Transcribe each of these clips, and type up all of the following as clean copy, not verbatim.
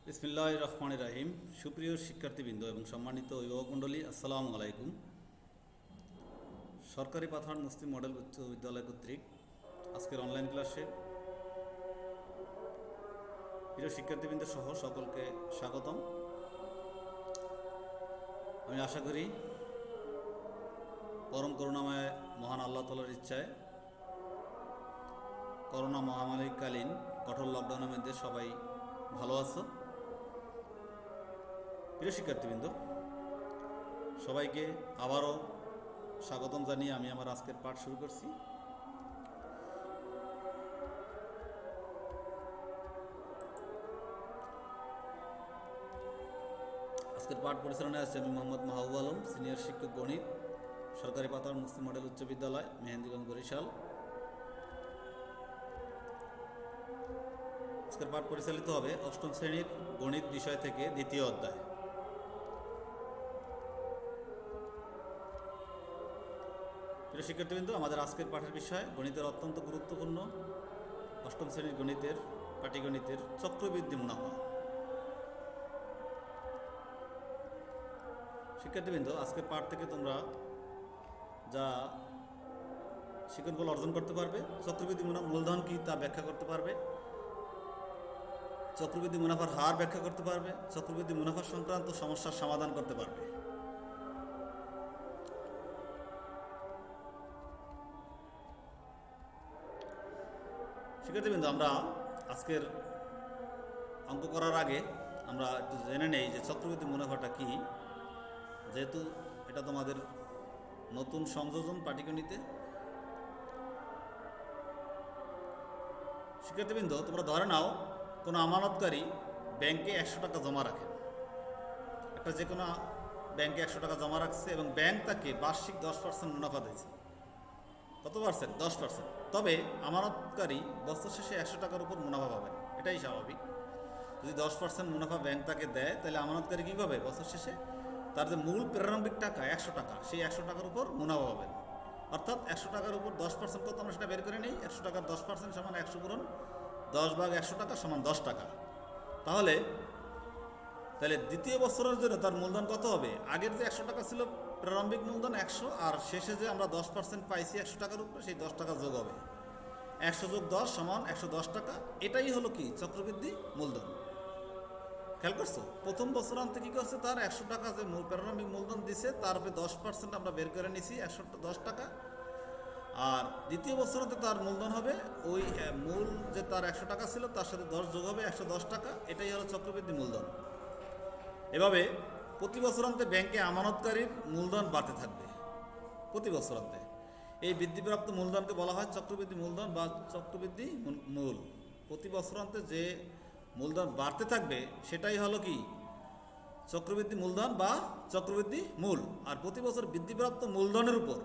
বিসমিল্লাহির রহমানির রহিম। সুপ্রিয় শিক্ষার্থীবৃন্দ এবং সম্মানিত অভিভাবক মণ্ডলী, আসসালামু আলাইকুম। সরকারি পাথান মুসলিম মডেল উচ্চ বিদ্যালয় কর্তৃক আজকের অনলাইন ক্লাসে প্রিয় শিক্ষার্থীবৃন্দ সহ সকলকে স্বাগতম। আমি আশা করি পরম করুণাময় মহান আল্লাহ তাআলার ইচ্ছায় করোনা মহামারীকালীন কঠোর লকডাউনের মধ্যে সবাই ভালো আছো। প্রিয় শিক্ষার্থীবৃন্দ, সবাইকে আবারও স্বাগতম জানিয়ে আমি আমার আজকের পাঠ শুরু করছি। আজকের পাঠ পরিচালনায় আছে আমি মোহাম্মদ মাহবুব আলম, সিনিয়র শিক্ষক গণিত, সরকারি পাতার মুসলিম মডেল উচ্চ বিদ্যালয়, মেহেন্দিগঞ্জ, বরিশাল। আজকের পাঠ পরিচালিত হবে অষ্টম শ্রেণীর গণিত বিষয় থেকে দ্বিতীয় অধ্যায়। প্রিয় শিক্ষার্থীবৃন্দ, আমাদের আজকের পাঠের বিষয় গণিতের অত্যন্ত গুরুত্বপূর্ণ অষ্টম শ্রেণীর গণিতের পাটিগণিতের চক্রবৃদ্ধি মুনাফা। শিক্ষার্থীবৃন্দ, আজকের পাঠ থেকে তোমরা যা শিক্ষণগুলো অর্জন করতে পারবে, চক্রবৃদ্ধি মূলধন কি তা ব্যাখ্যা করতে পারবে, চক্রবৃদ্ধি মুনাফার হার ব্যাখ্যা করতে পারবে, চক্রবৃদ্ধি মুনাফা সংক্রান্ত সমস্যার সমাধান করতে পারবে। শিক্ষার্থীবৃন্দ, আমরা আজকের অঙ্ক করার আগে আমরা একটু জেনে নেই যে চক্রবৃদ্ধি মুনাফাটা কি, যেহেতু এটা তোমাদের নতুন সংযোজন পাটিগণিতে। শিক্ষার্থীবৃন্দ, তোমরা ধরে নাও কোনো আমানতকারী ব্যাংকে 100 টাকা জমা রাখেন। একটা যে কোনো ব্যাংকে 100 টাকা জমা রাখছে এবং ব্যাংক তাকে বার্ষিক 10% মুনাফা দিয়েছে। কত পার্সেন্ট? 10%। তবে আমানতকারী বছর শেষে 100 টাকার উপর মুনাফা পাবেন, এটাই স্বাভাবিক। যদি 10% মুনাফা ব্যাংক তাকে দেয়, তাহলে আমানতকারী কী পাবে? বছর শেষে তার যে মূল প্রারম্ভিক টাকা 100 টাকা, সেই 100 টাকার উপর মুনাফা পাবেন। অর্থাৎ 100 টাকার উপর 10% কত, আমরা সেটা বের করে নিই। 100 টাকার 10% সমান 100 গুণন 10 ভাগ 100 টাকা সমান 10 টাকা। তাহলে দ্বিতীয় বছরের জন্য তার মূলধন কত হবে? আগের যে 100 টাকা ছিল প্রারম্ভিক মূলধন 100, আর শেষে যে আমরা 10% পাইছি 100 টাকার উপরে, সেই 10 টাকা যোগ হবে। 100 যোগ 10 সমান 110 টাকা। এটাই হলো কি? চক্রবৃদ্ধি মূলধন। খেয়াল করছো? প্রথম বছরান্তে কী করছে? তার 100 টাকা যে প্রারম্ভিক মূলধন দিছে, তার উপরে 10% আমরা বের করে নিছি 110 টাকা। আর দ্বিতীয় বছরান্তে তার মূলধন হবে ওই মূল যে তার 100 টাকা ছিল, তার সাথে 10 যোগ হবে 110 টাকা। এটাই হলো চক্রবৃদ্ধি মূলধন। এভাবে প্রতি বছরান্তে ব্যাংকে আমানতকারীর মূলধন বাড়তে থাকবে। প্রতি বছরান্তে এই বৃদ্ধিপ্রাপ্ত মূলধনকে বলা হয় চক্রবৃদ্ধি মূলধন বা চক্রবৃদ্ধি মূল। প্রতি বছরান্তে যে মূলধন বাড়তে থাকবে সেটাই হলো কি? চক্রবৃদ্ধি মূলধন বা চক্রবৃদ্ধি মূল। আর প্রতি বছর বৃদ্ধিপ্রাপ্ত মূলধনের উপর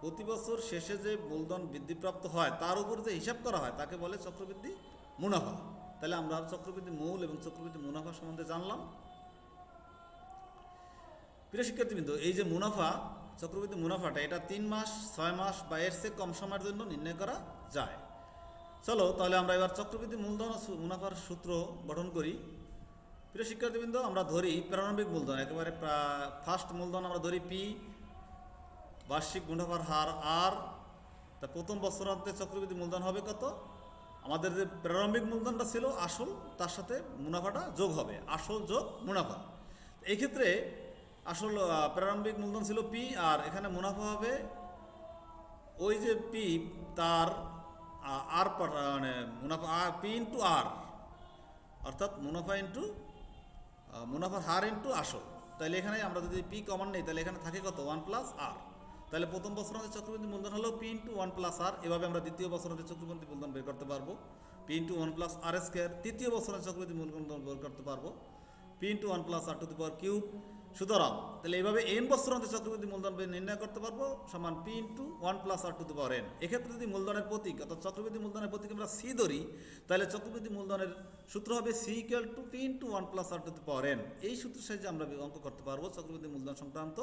প্রতি বছর শেষে যে মূলধন বৃদ্ধিপ্রাপ্ত হয় তার উপর যে হিসাব করা হয় তাকে বলে চক্রবৃদ্ধি মুনাফা। তাহলে আমরা চক্রবৃদ্ধি মূল এবং চক্রবৃদ্ধি মুনাফা সম্বন্ধে জানলাম। প্রিয় শিক্ষার্থীবৃন্দ, এই যে মুনাফা, চক্রবৃদ্ধি মুনাফাটা, এটা 3 মাস, 6 মাস বা এর চেয়ে কম সময়ের জন্য নির্ণয় করা যায়। চলো তাহলে আমরা এবার চক্রবৃদ্ধি মূলধন ও মুনাফার সূত্র গঠন করি। প্রিয় শিক্ষার্থীবৃন্দ, আমরা ধরি প্রারম্ভিক মূলধন, একেবারে ফার্স্ট মূলধন আমরা ধরি পি, বার্ষিক মুনাফার হার আর। তা প্রথম বছরান্তে চক্রবৃদ্ধি মূলধন হবে কত? আমাদের যে প্রারম্ভিক মূলধনটা ছিল আসল, তার সাথে মুনাফাটা যোগ হবে, আসল যোগ মুনাফা। এই ক্ষেত্রে আসল প্রারম্ভিক মূলধন ছিল পি, আর এখানে মুনাফা হবে ওই যে পি তার আর মানে মুনাফা আর পি ইন্টু আর, অর্থাৎ মুনাফা ইন্টু মুনাফার হার ইন্টু আসল। তাহলে এখানে আমরা যদি পি কমন নেই, তাহলে এখানে থাকে কত? 1 প্লাস আর। তাহলে প্রথম বছরান্তে চক্রবৃদ্ধি মূলধন হলো পি ইন্টু 1 প্লাস আর। এভাবে আমরা দ্বিতীয় বছরান্তে চক্রবৃদ্ধি মূলধন বের করতে পারবো, P into 1 plus R square. তৃতীয় বছরান্তে চক্রবৃদ্ধি মূলধন বের করতে পারবো P into 1 plus R to the power cube. সুতরাং তাহলে এইভাবে এন বছরান্তে চক্রবৃদ্ধি মূলধন নির্ণয় করতে পারবো সমান P into 1 plus R to the power N. এক্ষেত্রে যদি মূলধনের প্রতীক অর্থাৎ চক্রবৃদ্ধি মূলধনের প্রতীক আমরা সি ধরি, তাহলে চক্রবৃদ্ধি মূলধনের সূত্র হবে C equal to P into 1 plus R to the power N. এই সূত্রের সাহায্যে আমরা অঙ্ক করতে পারবো চক্রবৃদ্ধি মূলধন সংক্রান্ত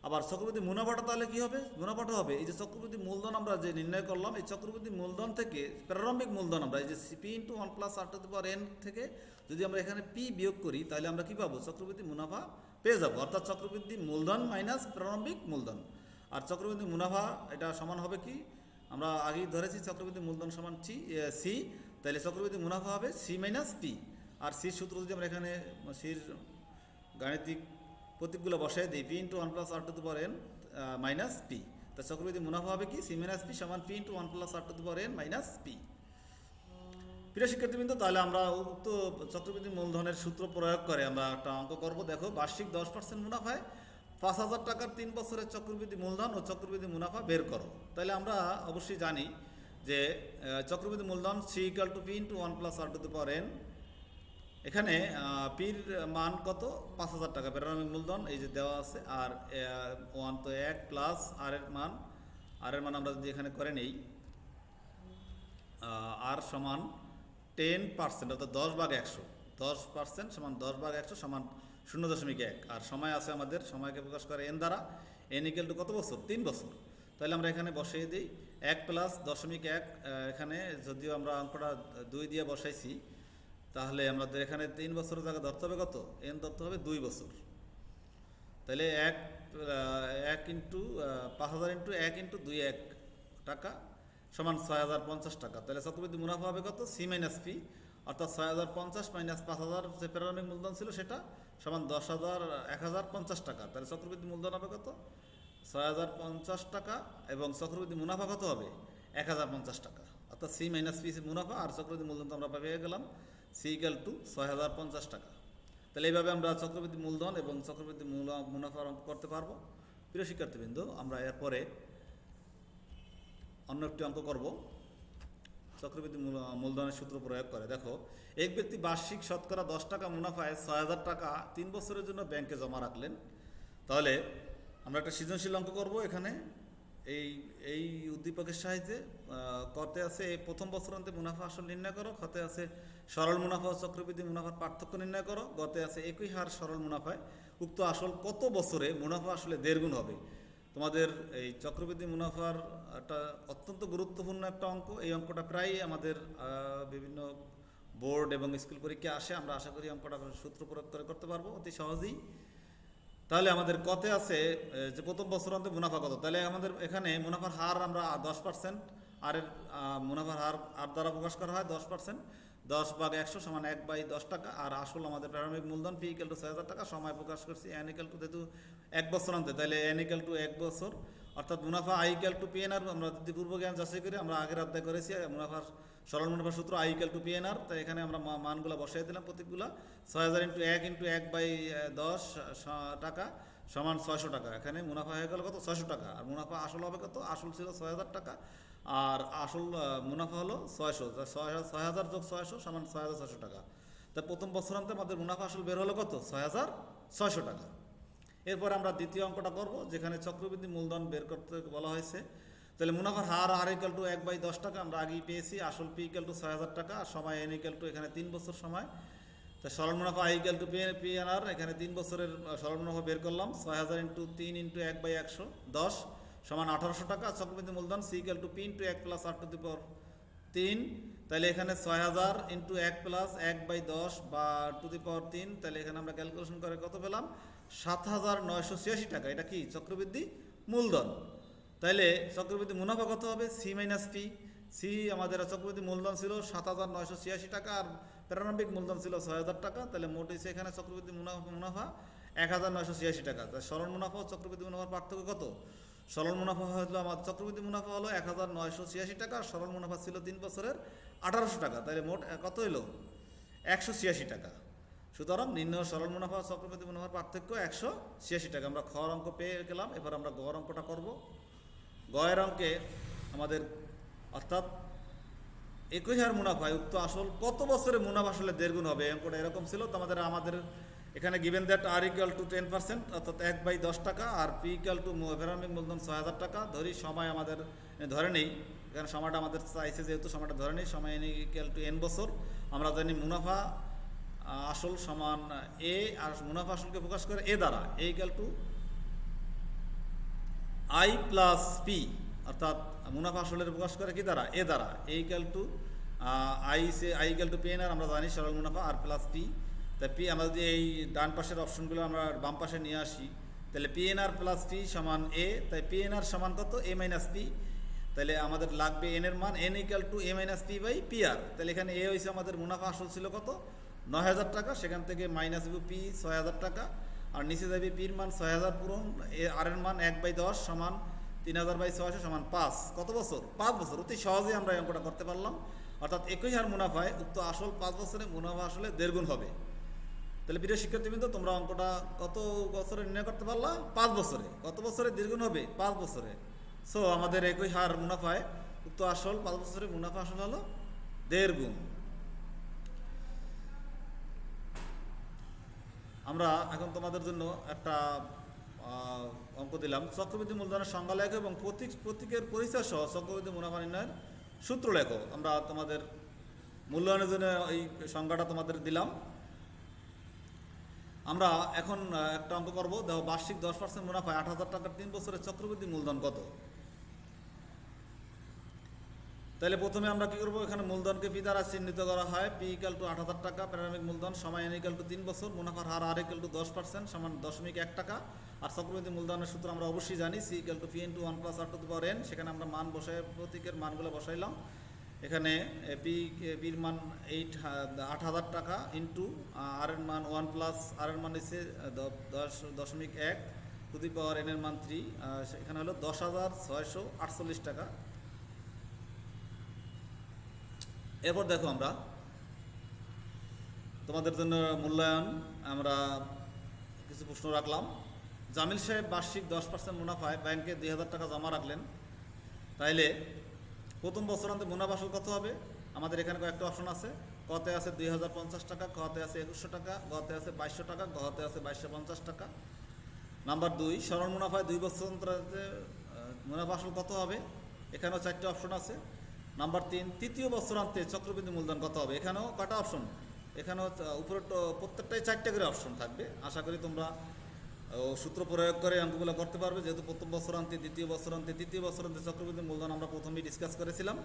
আবার চক্রবৃদ্ধি মুনাফাটা তাহলে কি হবে? মুনাফাটা হবে এই যে চক্রবৃদ্ধি মূলধন আমরা যে নির্ণয় করলাম, এই চক্রবৃদ্ধি মূলধন থেকে প্রারম্ভিক মূলধন আমরা এই যে P into one plus R to the power N থেকে যদি আমরা এখানে পি বিয়োগ করি তাহলে আমরা কি পাবো? চক্রবৃদ্ধি মুনাফা পেয়ে যাবো, অর্থাৎ চক্রবৃদ্ধি মূলধন মাইনাস প্রারম্ভিক মূলধন। আর চক্রবৃদ্ধি মুনাফা এটা সমান হবে কি? আমরা আগেই ধরেছি চক্রবৃদ্ধি মূলধন সমান সি, তাহলে চক্রবৃদ্ধি মুনাফা হবে সি মাইনাস পি। আর সির সূত্র যদি আমরা এখানে সির গাণিতিক প্রতীকগুলো বসাই দিই, P into one plus R to the power N minus P, তা চক্রবৃদ্ধি মুনাফা হবে কি? সি মাইনাস পি সমান P into one plus R to the power N minus P. প্রিয় শিক্ষার্থীবৃন্দ, তাহলে আমরা উক্ত চক্রবৃদ্ধি মূলধনের সূত্র প্রয়োগ করে আমরা একটা অঙ্ক করব। দেখো, বার্ষিক 10% মুনাফায় 5,000 টাকার 3 বছরের চক্রবৃদ্ধি মূলধন ও চক্রবৃদ্ধি মুনাফা বের করো। তাহলে আমরা অবশ্যই জানি যে চক্রবৃদ্ধি মূলধন C equal to P into one plus R to the power N. এখানে পির মান কত? 5,000 টাকা প্রারম্ভিক মূলধন এই যে দেওয়া আছে, আর ওয়ান তো 1 প্লাস আর এর মান আমরা যদি এখানে করে নেই আর সমান 10%, অর্থাৎ 10/100, 10% সমান 10/100 সমান 0.1। আর সময় আছে আমাদের, সময়কে প্রকাশ করে এন দ্বারা, এন ইকুয়াল টু কত বছর? 3 বছর। তাহলে আমরা এখানে বসিয়ে দিই 1 প্লাস 0.1, এখানে যদিও আমরা অঙ্কটা 2 দিয়ে বসাইছি, তাহলে আমাদের এখানে 3 বছরের জায়গায় ধরতে হবে কত? এন ধরতে হবে 2 বছর। তাহলে 1 ইন্টু 5,000 ইন্টু 1 ইন্টু 2 1 টাকা সমান 6,050 টাকা। তাহলে চক্রবৃদ্ধি মুনাফা হবে কত? সি মাইনাস পি, অর্থাৎ 6,050 মাইনাস 5,000 যে প্রারম্ভিক মূলধন ছিল সেটা সমান 1,050 টাকা। তাহলে চক্রবৃদ্ধি মূলধন হবে কত? 6,050 টাকা, এবং চক্রবৃদ্ধি মুনাফা কত হবে? 1,050 টাকা। অর্থাৎ সি মাইনাস পি মুনাফা আর চক্রবৃদ্ধি মূলধন তো আমরা পেয়ে গেলাম সি ইকাল টু 6,050 টাকা। তাহলে এইভাবে আমরা চক্রবৃদ্ধি মূলধন এবং চক্রবৃদ্ধি মুনাফার অঙ্ক করতে পারবো। প্রিয় শিক্ষার্থীবৃন্দ, আমরা এরপরে অন্য একটি অঙ্ক করব চক্রবৃদ্ধি মূলধনের সূত্র প্রয়োগ করে। দেখো, এক ব্যক্তি বার্ষিক শতকরা 10 টাকা মুনাফায় 6,000 টাকা 3 বছরের জন্য ব্যাংকে জমা রাখলেন। তাহলে আমরা একটা সৃজনশীল অঙ্ক করব। এখানে এই উদ্দীপকের সাহায্যে কতে আছে প্রথম বছরান্তে মুনাফা আসল নির্ণয় করো, খতে আছে সরল মুনাফা ও চক্রবৃদ্ধি মুনাফার পার্থক্য নির্ণয় করো, গতে আছে একই হার সরল মুনাফায় উক্ত আসল কত বছরে মুনাফা আসলে 1.5 গুণ হবে। তোমাদের এই চক্রবৃদ্ধি মুনাফার একটা অত্যন্ত গুরুত্বপূর্ণ একটা অঙ্ক। এই অঙ্কটা প্রায়ই আমাদের বিভিন্ন বোর্ড এবং স্কুল পরীক্ষায় আসে। আমরা আশা করি অঙ্কটা সূত্র প্রয়োগ করে করতে পারবো অতি সহজেই। তাহলে আমাদের কতে আছে যে প্রথম বছরান্তে মুনাফা কত? তাহলে আমাদের এখানে মুনাফার হার আমরা 10%, আর এর মুনাফার হার আর দ্বারা প্রকাশ করা হয় 10%, 10/100 সমান 1/10 টাকা। আর আসল আমাদের প্রারম্ভিক মূলধন পি ইকাল টু 6,000 টাকা, সময় প্রকাশ করছি এন ইকাল টু, যেহেতু 1 বছরান্তে তাহলে এন ইকাল টু 1 বছর, অর্থাৎ মুনাফা I equal to P N R. আমরা যদি পূর্ব জ্ঞান যাচাই করি, আমরা আগের অধ্যায় করেছি মুনাফার সরল মুনাফার সূত্র I equal to P N R. তাই এখানে আমরা মানগুলো বসাই দিলাম প্রতীকগুলো। 6,000 ইন্টু 1 ইন্টু 1/10 টাকা সমান 600 টাকা। এখানে মুনাফা হয়ে গেল কত? 600 টাকা। আর মুনাফা আসল হবে কত? আসল ছিল 6,000 টাকা, আর আসল মুনাফা হলো 600। 6,000 যোগ 600 সমান 6,600 টাকা। তা প্রথম বছরান্তে আমাদের মুনাফা আসল বের হলো কত? 6,600 টাকা। এরপর আমরা দ্বিতীয় অঙ্কটা করব, যেখানে চক্রবৃদ্ধি মূলধন বের করতে বলা হয়েছে। তাহলে মুনাফার হার আর ইকাল টু 1/10 টাকা আমরা আগেই পেয়েছি, আসল পি ইকাল টু 6,000 টাকা, আর সময় এন ইকাল টু এখানে 3 বছর সময়। তা সরল মুনাফা I equal to P N R, এখানে 3 বছরের সরল মুনাফা বের করলাম। 6,000 ইন্টু 3 ইন্টু 1/100 10 সমান 1,800 টাকা। চক্রবৃদ্ধি মূলধন C equal to P into 1 plus R to the power 3। তাহলে এখানে 6,000 ইন্টু 1 প্লাস 1/10 বা টু দি পাওয়ার 3। তাহলে এখানে আমরা ক্যালকুলেশন করে কত পেলাম? 7,986 টাকা। এটা কি? চক্রবৃদ্ধি মূলধন। তাহলে চক্রবৃদ্ধি মুনাফা কত হবে? C minus P. সি আমাদের চক্রবৃদ্ধি মূলধন ছিল 7,986 টাকা, আর প্রারম্ভিক মূলধন ছিল 6,000 টাকা। তাহলে মোট হয়েছে এখানে চক্রবৃদ্ধি মুনাফা 1,986 টাকা। তাই সরল মুনাফা ও চক্রবৃদ্ধি মুনাফার পার্থক্য কত? সরল মুনাফা হলো আমাদের চক্রবৃদ্ধি মুনাফা হলো 1,986 টাকা, আর সরল মুনাফা ছিল 3 বছরের 1,800 টাকা। তাহলে মোট কত হলো? 186 টাকা। সুতরাং নির্ণয় সরল মুনাফা ও চক্রবৃদ্ধি মুনাফার পার্থক্য 186 টাকা। আমরা খ অঙ্ক পেয়ে গেলাম। এবার আমরা গ অঙ্কটা করব। গয়ের অঙ্কে আমাদের অর্থাৎ 21,000 মুনাফায় উক্ত আসল কত বছরে মুনাফা আসলে 1.5 গুণ হবে? অঙ্কটা এরকম ছিল। তো আমাদের এখানে given that R equal to 10%, অর্থাৎ 1/10 টাকা, আর পি ইকুয়াল টু প্রারম্ভিক মূলধন 6,000 টাকা। ধরি সময় আমাদের ধরে নেই, এখানে সময়টা আমাদের চাইছে যেহেতু সময়টা ধরে নেই, সময় এন ইকুয়াল টু এন বছর। আমরা জানি মুনাফা আসল সমান এ, আর মুনাফা আসলকে প্রকাশ করে এ দ্বারা, A equal to I plus P, অর্থাৎ মুনাফা আসলের প্রকাশ করে কি দ্বারা? এ দ্বারা। A equal to I equal to PNR আমরা জানি সরল মুনাফা, আর প্লাস পি। তাই পি আমরা যদি এই ডান পাশের অপশনগুলো আমরা বাম পাশে নিয়ে আসি, তাহলে পিএনআর প্লাস পি সমান এ। তাই পিএনআর সমান কত? A minus P. তাহলে আমাদের লাগবে এন এর মান, N equal to A minus P by P R. তাহলে এখানে এ হয়েছে আমাদের মুনাফা আসল ছিল কত? 9,000 টাকা। সেখান থেকে মাইনাস দিব পি 6,000 টাকা, আর নিচে যাবে পির মান 6,000 পূরণ আর এর মান 1/10 সমান 3,000/600 সমান 5। কত বছর? 5 বছর। অতি সহজেই আমরা এই অঙ্কটা করতে পারলাম। অর্থাৎ একই হার মুনাফায় উক্ত আসল 5 বছরে মুনাফা আসলে 1.5 গুণ হবে। তাহলে প্রিয় শিক্ষার্থীবৃন্দ, তোমরা অঙ্কটা কত বছরে নির্ণয় করতে পারলা? 5 বছরে। কত বছরে দ্বিগুণ হবে? 5 বছরে। সো আমাদের একই হার মুনাফায় উক্ত আসল 5 বছরে মুনাফা আসল হলো 1.5 গুণ। আমরা এখন তোমাদের জন্য একটা অঙ্ক দিলাম। চক্রবৃদ্ধি মূলধনের সংজ্ঞা লেখো এবং প্রতীকের পরিচয় সহ চক্রবৃদ্ধি মুনাফা নির্ণয়ের সূত্র লেখো। আমরা তোমাদের মূল্যায়নের জন্য এই সংজ্ঞাটা তোমাদের দিলাম। আমরা এখন একটা অঙ্ক করবো। দেখো, বার্ষিক 10% মুনাফায় 8,000 টাকার 3 বছরের চক্রবৃদ্ধি মূলধন কত? তাহলে প্রথমে আমরা কি করবো? এখানে মূলধনকে পি দ্বারা চিহ্নিত করা হয়। পি ইকাল টু 8,000 টাকা, প্রারম্ভিক মূলধন সময় এন ইকাল টু 3 বছর, মুনাফার হার আর ইকাল টু 10% সমান 0.1 টাকা। আর চক্রবৃদ্ধি মূলধনের সূত্র আমরা অবশ্যই জানি, C equal to P into 1 plus R to the power N. সেখানে আমরা মান বসাই, প্রতীকের মানগুলো বসাইলাম। এখানে পির মান 8,000 টাকা ইন্টু আর এর মান 1 প্লাস আর এর মান হচ্ছে 10.1 টু দি পাওয়ার এন এর মান 3। এখানে হলো 10,648 টাকা। এরপর দেখো, আমরা তোমাদের জন্য মূল্যায়ন আমরা কিছু প্রশ্ন রাখলাম। জামিল সাহেব বার্ষিক 10% মুনাফায় ব্যাংকে 2,000 টাকা জমা রাখলেন। তাইলে প্রথম বছরান্তে মুনাফা আসল কত হবে? আমাদের এখানে কয়েকটা অপশন আছে। কতে আছে 2,050 টাকা, কতে আছে 2,100 টাকা, গতে আছে 2,200 টাকা, গতে আছে 2,250 টাকা। নাম্বার 2, সরল মুনাফায় 2 বছরান্তে মুনাফা আসল কত হবে? এখানেও 4টে অপশন আছে। নাম্বার 3, তৃতীয় বছরান্তে চক্রবৃদ্ধি মূলধন কত হবে? এখানেও কটা অপশন? এখানেও উপরে প্রত্যেকটাই 4টে করে অপশন থাকবে। আশা করি তোমরা সূত্র প্রয়োগ করে অঙ্কগুলো করতে পারবে, যেহেতু প্রথম বছরান্তে, দ্বিতীয় বছরান্তে, তৃতীয় বছরান্তে চক্রবৃদ্ধি মূলধন আমরা প্রথমেই ডিসকাস করেছিলাম।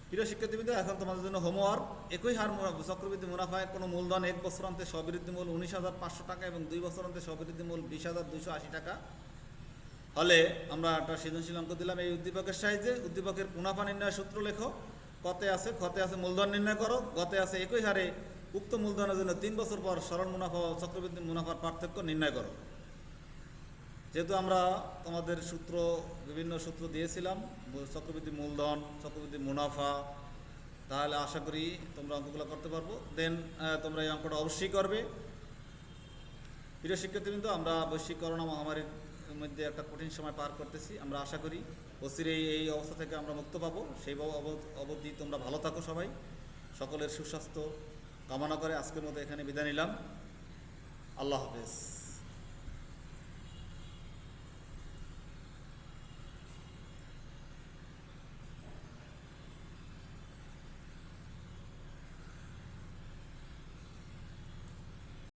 প্রিয় শিক্ষার্থীবৃন্দ, এখন তোমাদের জন্য হোমওয়ার্ক। একই হার চক্রবৃদ্ধি মুনাফায় কোনো মূলধন 1 বছরান্তে স্ববৃদ্ধি মূল 19,500 টাকা এবং 2 বছরান্তে স্ববৃদ্ধি মূল 20,280 টাকা হলে আমরা একটা সৃজনশীল অঙ্ক দিলাম। এই উদ্দীপকের সাহায্যে উদ্দীপকের মুনাফা নির্ণয়ের সূত্র লেখো। কতে আছে? খতে আছে মূলধন নির্ণয় করো। গতে আছে একই হারে উক্ত মূলধনের জন্য 3 বছর পর সরল মুনাফা ও চক্রবৃদ্ধি মুনাফার পার্থক্য নির্ণয় করো। যেহেতু আমরা তোমাদের সূত্র, বিভিন্ন সূত্র দিয়েছিলাম, চক্রবৃদ্ধি মূলধন, চক্রবৃদ্ধি মুনাফা, তাহলে আশা করি তোমরা অঙ্কগুলো করতে পারবো। দেন তোমরা এই অঙ্কটা অবশ্যই করবে। প্রিয় শিক্ষার্থীবৃন্দ, আমরা বৈশ্বিক করোনা মহামারীর মধ্যে একটা কঠিন সময় পার করতেছি। আমরা আশা করি অচিরেই এই অবস্থা থেকে আমরা মুক্ত পাবো। সেই অবধি তোমরা ভালো থাকো। সবাই সকলের সুস্বাস্থ্য কামনা করে আজকের মতো এখানে বিদায় নিলাম। আল্লাহ হাফেজ।